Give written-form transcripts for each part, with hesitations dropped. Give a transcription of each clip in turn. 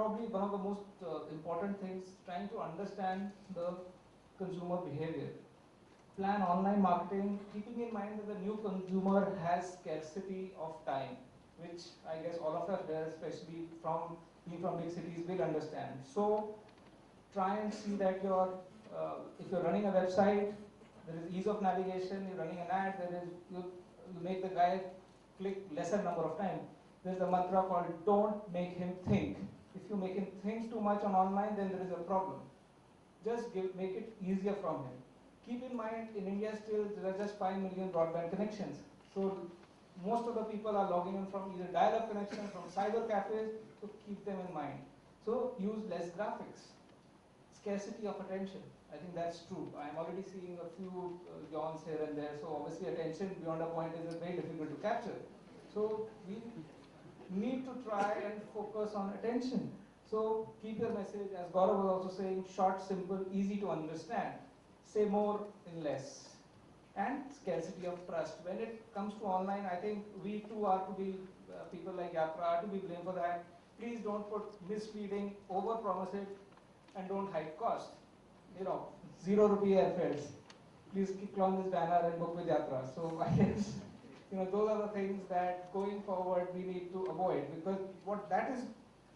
probably one of the most important things, trying to understand the consumer behavior. Plan online marketing, keeping in mind that the new consumer has scarcity of time, which I guess all of us there, especially from being from big cities, will understand. So try and see that if you're running a website, there is ease of navigation. You're running an ad, you make the guy click lesser number of times. There's a mantra called "Don't make him think." If you make him think too much on online, then there is a problem. Just make it easier from him. Keep in mind, in India still there are just 5 million broadband connections. So most of the people are logging in from either dial-up connections, from cyber cafes, so keep them in mind. So use less graphics. Scarcity of attention. I think that's true. I'm already seeing a few yawns here and there, so obviously attention beyond a point is very difficult to capture. So we need to try and focus on attention. So keep your message, as Gaurav was also saying, short, simple, easy to understand. Say more in less. And scarcity of trust. When it comes to online, I think we too are to be, people like Yatra are to be blamed for that. Please don't put misleading, over-promise it, and don't hide cost. You know, 0 rupee airfares. Please click on this banner and book with Yatra. So I guess, those are the things that going forward we need to avoid, because what that is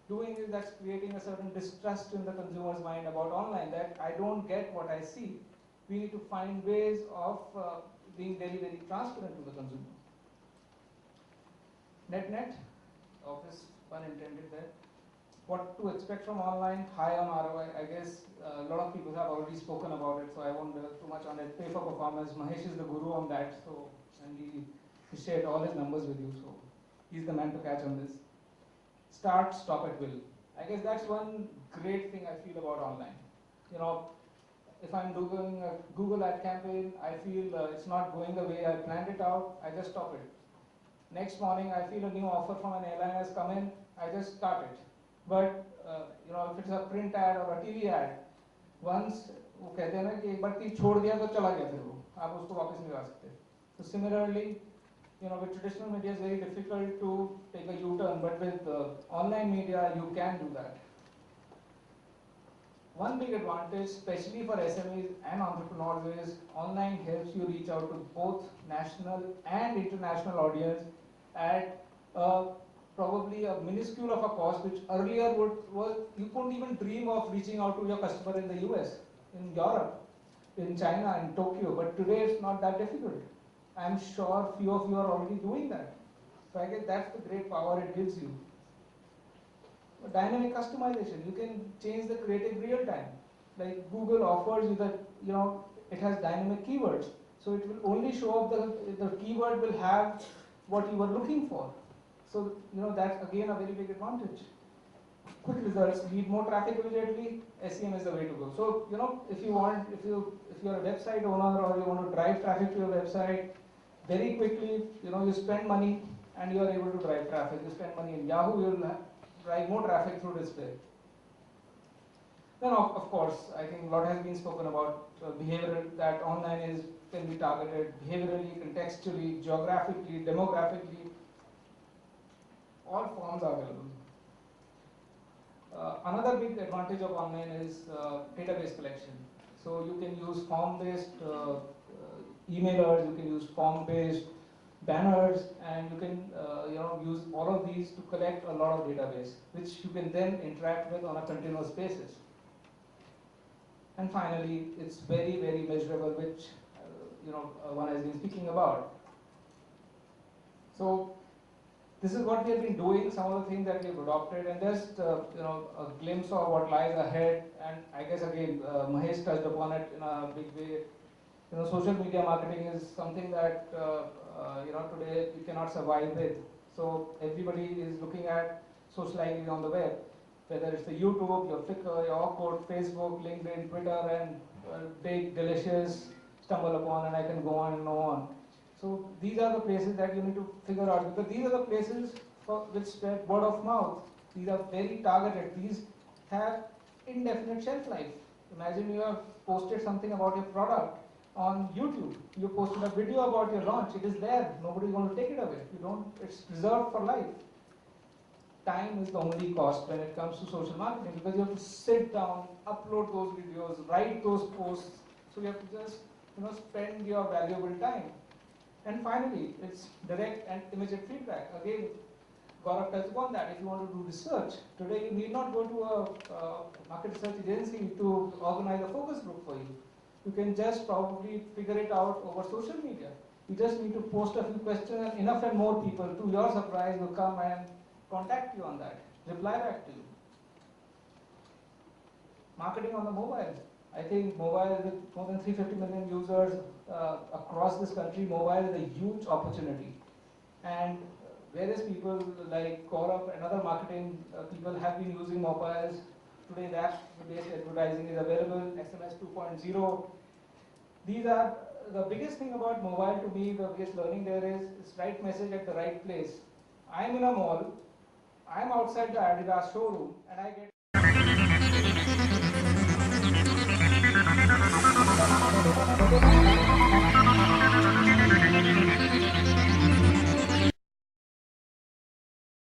doing is that's creating a certain distrust in the consumer's mind about online, that I don't get what I see. We need to find ways of being very, very transparent to the consumer. Net, obvious pun intended there. What to expect from online, high on ROI. I guess a lot of people have already spoken about it, so I won't dwell too much on it. Pay for performance. Mahesh is the guru on that, so, and he shared all his numbers with you, so he's the man to catch on this. Start, stop at will. I guess that's one great thing I feel about online. If I'm doing a Google ad campaign, I feel it's not going the way I planned it out, I just stop it. Next morning, I feel a new offer from an airline has come in, I just start it. But if it's a print ad or a TV ad, once वो कहते हैं ना कि एक बार चीज छोड़ दिया तो चला गया फिर वो, आप उसको वापस नहीं ला सकते. So similarly, with traditional media it's very difficult to take a U-turn, but with online media you can do that. One big advantage, especially for SMEs and entrepreneurs, is online helps you reach out to both national and international audience at probably a minuscule of a cost, which earlier you couldn't even dream of reaching out to your customer in the US, in Europe, in China, in Tokyo. But today it's not that difficult. I'm sure few of you are already doing that. So I guess that's the great power it gives you. Dynamic customization, you can change the creative real time. Like Google offers you that, it has dynamic keywords. So it will only show up the keyword will have what you were looking for. So, that's again a very big advantage. Quick results, lead more traffic immediately, SEM is the way to go. So, if you're a website owner or you want to drive traffic to your website, very quickly, you spend money and you are able to drive traffic. You spend money in Yahoo, you'll drive more traffic through display. Then, of course, I think a lot has been spoken about behavioral, that online can be targeted behaviorally, contextually, geographically, demographically. All forms are available. Another big advantage of online is database collection. So you can use form-based emailers, you can use form-based banners, and you can use all of these to collect a lot of database, which you can then interact with on a continuous basis. And finally, it's very, very measurable, which one has been speaking about. So this is what we have been doing, some of the things that we have adopted, and just a glimpse of what lies ahead. And I guess again, Mahesh touched upon it in a big way. Social media marketing is something that today we cannot survive with. So everybody is looking at socializing on the web, whether it's the YouTube, your Flickr, your Orkut, Facebook, LinkedIn, Twitter, and big, delicious, stumble upon, and I can go on and on. So these are the places that you need to figure out, because these are the places which spread word of mouth. These are very targeted. These have indefinite shelf life. Imagine you have posted something about your product on YouTube. You posted a video about your launch. It is there. Nobody's going to take it away. It's reserved for life. time is the only cost when it comes to social marketing, because you have to sit down, upload those videos, write those posts. So you have to just spend your valuable time. And finally, it's direct and immediate feedback. Again, Gaurav touched upon that. If you want to do research, today you need not go to a market research agency to organize a focus group for you. You can just probably figure it out over social media. You just need to post a few questions, and enough and more people, to your surprise, will come and contact you on that, reply back to you. Marketing on the mobile. I think mobile, with more than 350 million users across this country, mobile is a huge opportunity. And various people like Gaurav and other marketing people have been using mobiles. Today, the app-based advertising is available, SMS 2.0. These are the biggest thing about mobile to me. The biggest learning there is right message at the right place. I'm in a mall. I'm outside the Adidas showroom, and I get